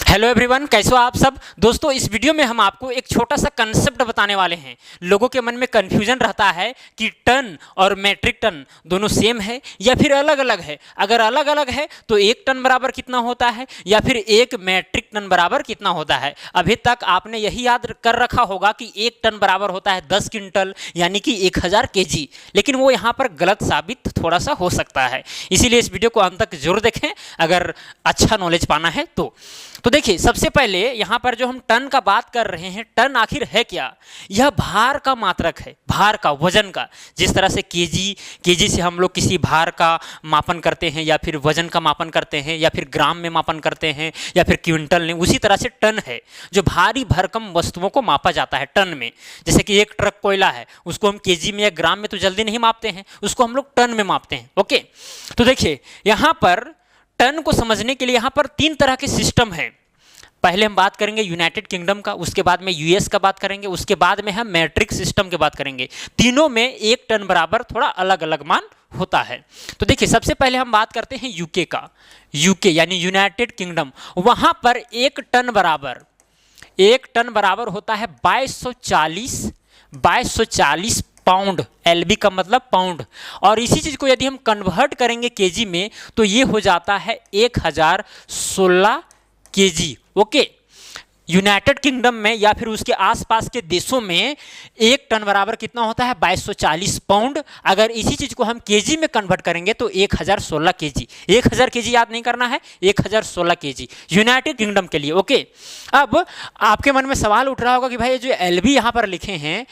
Hello everyone, कैसे हो आप सब दोस्तों। इस वीडियो में हम आपको एक छोटा सा कंसेप्ट बताने वाले हैं। लोगों के मन में कन्फ्यूजन रहता है कि टन और मैट्रिक टन दोनों सेम है या फिर अलग अलग है। अगर अलग अलग है तो एक टन बराबर कितना होता है या फिर एक मैट्रिक टन बराबर कितना होता है। अभी तक आपने यही याद कर रखा होगा कि एक टन बराबर होता है 10 क्विंटल यानी कि 1000 केजी, लेकिन वो यहाँ पर गलत साबित थोड़ा सा हो सकता है। इसीलिए इस वीडियो को अंत तक जरूर देखें अगर अच्छा नॉलेज पाना है तो देखिए, सबसे पहले यहाँ पर जो हम टन का बात कर रहे हैं, टन आखिर है क्या। यह भार का मात्रक है, भार का, वजन का। जिस तरह से केजी से हम लोग किसी भार का मापन करते हैं या फिर वजन का मापन करते हैं या फिर ग्राम में मापन करते हैं या फिर क्विंटल में, उसी तरह से टन है जो भारी भरकम वस्तुओं को मापा जाता है टन में। जैसे कि एक ट्रक कोयला है, उसको हम केजी में या ग्राम में तो जल्दी नहीं मापते हैं, उसको हम लोग टन में मापते हैं। ओके, तो देखिए यहाँ पर टन को समझने के लिए यहाँ पर 3 तरह के सिस्टम हैं। पहले हम बात करेंगे यूनाइटेड किंगडम का, उसके बाद में यूएस का बात करेंगे, उसके बाद में हम मैट्रिक सिस्टम की बात करेंगे। तीनों में एक टन बराबर थोड़ा अलग अलग मान होता है। तो देखिए, सबसे पहले हम बात करते हैं यूके का। यूके यानी यूनाइटेड किंगडम, वहां पर एक टन बराबर होता है 2240 पाउंड। एलबी का मतलब पाउंड। और इसी चीज को यदि हम कन्वर्ट करेंगे केजी में तो ये हो जाता है 1016 केजी। ओके, यूनाइटेड किंगडम में या फिर उसके आसपास के देशों में एक टन बराबर कितना होता है 2240 पाउंड। अगर इसी चीज को हम केजी में कन्वर्ट करेंगे तो 1016 केजी। 1000 केजी याद नहीं करना है, 1016 केजी यूनाइटेड किंगडम के लिए। ओके, अब आपके मन में सवाल उठ रहा होगा कि भाई जो एलबी यहां पर लिखे हैं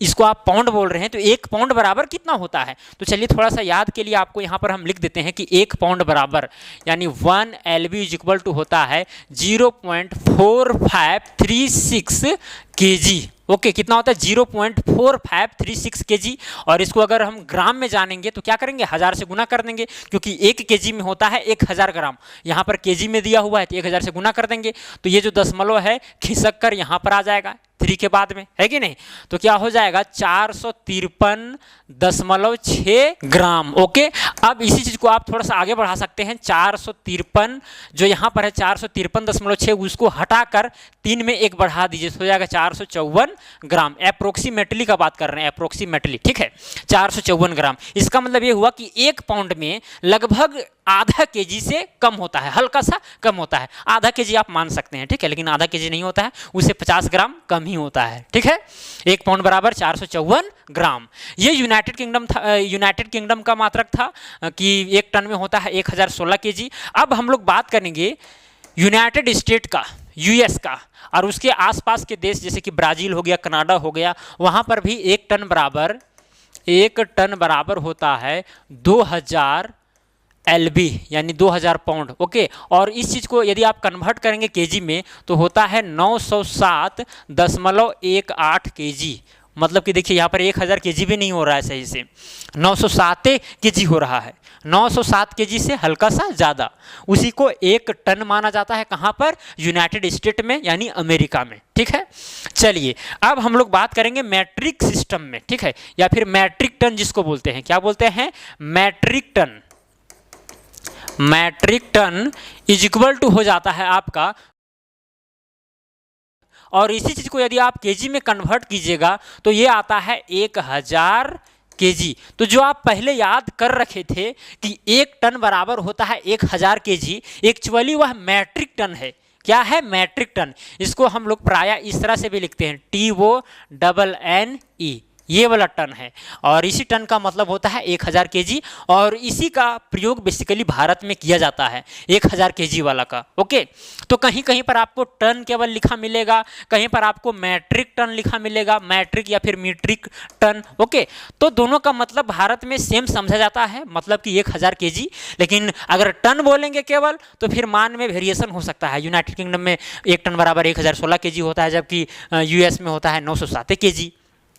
इसको आप पाउंड बोल रहे हैं, तो एक पाउंड बराबर कितना होता है। तो चलिए थोड़ा सा याद के लिए आपको यहाँ पर हम लिख देते हैं कि एक पाउंड बराबर यानी 1 LB इज इक्वल टू होता है 0.4536 केजी। ओके, कितना होता है 0.4536 केजी। और इसको अगर हम ग्राम में जानेंगे तो क्या करेंगे, 1000 से गुना कर देंगे, क्योंकि 1 केजी में होता है 1000 ग्राम। यहाँ पर केजी में दिया हुआ है तो 1000 से गुना कर देंगे तो ये जो दशमलव है खिसक कर यहाँ पर आ जाएगा 3 के बाद में, है कि नहीं। तो क्या हो जाएगा 453.6 ग्राम। ओके, अब इसी चीज को आप थोड़ा सा आगे बढ़ा सकते हैं। 453 जो यहाँ पर है 453.6, उसको हटाकर 3 में 1 बढ़ा दीजिए तो हो जाएगा 454 ग्राम। अप्रोक्सीमेटली का बात कर रहे हैं, अप्रोक्सीमेटली, ठीक है, 454 ग्राम। इसका मतलब ये हुआ कि 1 पाउंड में लगभग आधा केजी से कम होता है, हल्का सा कम होता है। आधा केजी आप मान सकते हैं, ठीक है, लेकिन आधा केजी नहीं होता है, उससे 50 ग्राम कम ही होता है, ठीक है। 1 पाउंड बराबर 454 ग्राम। ये यूनाइटेड किंगडम का मात्रक था कि एक टन में होता है 1016 केजी। अब हम लोग बात करेंगे यूनाइटेड स्टेट का, यूएस का, और उसके आसपास के देश जैसे कि ब्राजील हो गया, कनाडा हो गया, वहां पर भी एक टन बराबर होता है 2000 LB यानी 2000 पाउंड। ओके, और इस चीज़ को यदि आप कन्वर्ट करेंगे केजी में तो होता है 907.18 केजी। मतलब कि देखिए यहाँ पर 1000 केजी भी नहीं हो रहा है सही से, 907 केजी हो रहा है। 907 केजी से हल्का सा ज़्यादा, उसी को एक टन माना जाता है। कहाँ पर, यूनाइटेड स्टेट में यानी अमेरिका में, ठीक है। चलिए अब हम लोग बात करेंगे मैट्रिक सिस्टम में, ठीक है, या फिर मैट्रिक टन जिसको बोलते हैं। क्या बोलते हैं, metric ton. Metric ton is equal to हो जाता है आपका, और इसी चीज को यदि आप केजी में कन्वर्ट कीजिएगा तो ये आता है 1000 केजी। तो जो आप पहले याद कर रखे थे कि एक टन बराबर होता है 1000 केजी, एक्चुअली वह मैट्रिक टन है। क्या है, मैट्रिक टन। इसको हम लोग प्रायः इस तरह से भी लिखते हैं, TONNE, ये वाला टन है। और इसी टन का मतलब होता है 1000 केजी, और इसी का प्रयोग बेसिकली भारत में किया जाता है 1000 केजी वाला का। ओके, तो कहीं कहीं पर आपको टन केवल लिखा मिलेगा, कहीं पर आपको मैट्रिक टन लिखा मिलेगा, मैट्रिक या फिर मीट्रिक टन। ओके, तो दोनों का मतलब भारत में सेम समझा जाता है, मतलब कि 1000 केजी। लेकिन अगर टन बोलेंगे केवल तो फिर मान में वेरिएशन हो सकता है। यूनाइटेड किंगडम में एक टन बराबर 1016 केजी होता है, जबकि यूएस में होता है 907 केजी,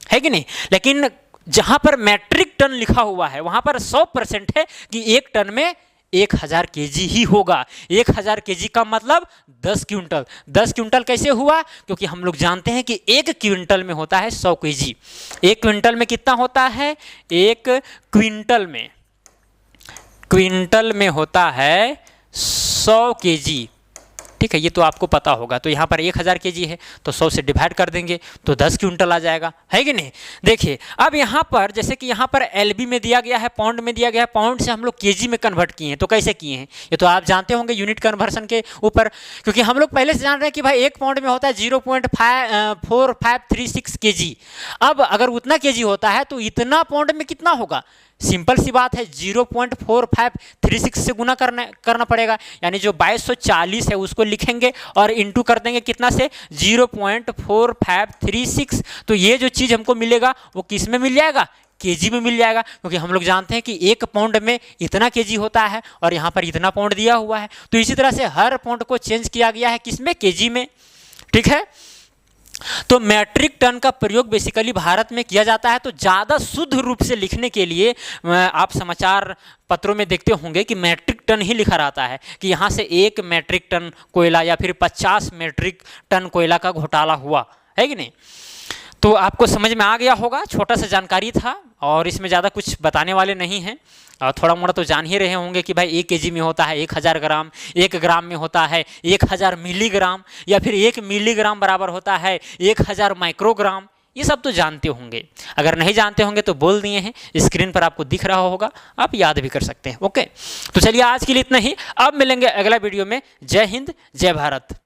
है कि नहीं। लेकिन जहां पर मैट्रिक टन लिखा हुआ है वहां पर 100% है कि एक टन में 1000 केजी ही होगा। 1000 केजी का मतलब 10 क्विंटल। 10 क्विंटल कैसे हुआ, क्योंकि हम लोग जानते हैं कि 1 क्विंटल में होता है 100 केजी। 1 क्विंटल में कितना होता है, 1 क्विंटल में होता है 100 केजी, ठीक है, ये तो आपको पता होगा। तो यहाँ पर 1000 केजी है तो 100 से डिवाइड कर देंगे तो 10 क्विंटल आ जाएगा, है कि नहीं। देखिए अब यहाँ पर जैसे कि यहाँ पर एलबी में दिया गया है, पाउंड में दिया गया है, पाउंड से हम लोग केजी में कन्वर्ट किए हैं। तो कैसे किए हैं ये तो आप जानते होंगे यूनिट कन्वर्सन के ऊपर, क्योंकि हम लोग पहले से जान रहे हैं कि भाई 1 पाउंड में होता है 0.4536 केजी। अब अगर उतना केजी होता है तो इतना पाउंड में कितना होगा, सिंपल सी बात है 0.4536 से गुना करना पड़ेगा, यानी जो 2240 है उसको लिखेंगे और इंटू कर देंगे कितना से 0.4536। तो ये जो चीज़ हमको मिलेगा वो किस में मिल जाएगा, केजी में मिल जाएगा, क्योंकि हम लोग जानते हैं कि 1 पाउंड में इतना केजी होता है और यहाँ पर इतना पाउंड दिया हुआ है। तो इसी तरह से हर पाउंड को चेंज किया गया है किस में, केजी में, ठीक है। तो मैट्रिक टन का प्रयोग बेसिकली भारत में किया जाता है। तो ज़्यादा शुद्ध रूप से लिखने के लिए आप समाचार पत्रों में देखते होंगे कि मैट्रिक टन ही लिखा रहता है कि यहाँ से 1 मैट्रिक टन कोयला या फिर 50 मैट्रिक टन कोयला का घोटाला हुआ, है कि नहीं। तो आपको समझ में आ गया होगा, छोटा सा जानकारी था और इसमें ज़्यादा कुछ बताने वाले नहीं हैं। थोड़ा मोड़ा तो जान ही रहे होंगे कि भाई 1 केजी में होता है 1000 ग्राम, 1 ग्राम में होता है 1000 मिलीग्राम, या फिर 1 मिलीग्राम बराबर होता है 1000 माइक्रोग्राम। ये सब तो जानते होंगे, अगर नहीं जानते होंगे तो बोल दिए हैं, स्क्रीन पर आपको दिख रहा होगा, आप याद भी कर सकते हैं। ओके, तो चलिए आज के लिए इतना ही, अब मिलेंगे अगला वीडियो में। जय हिंद, जय भारत।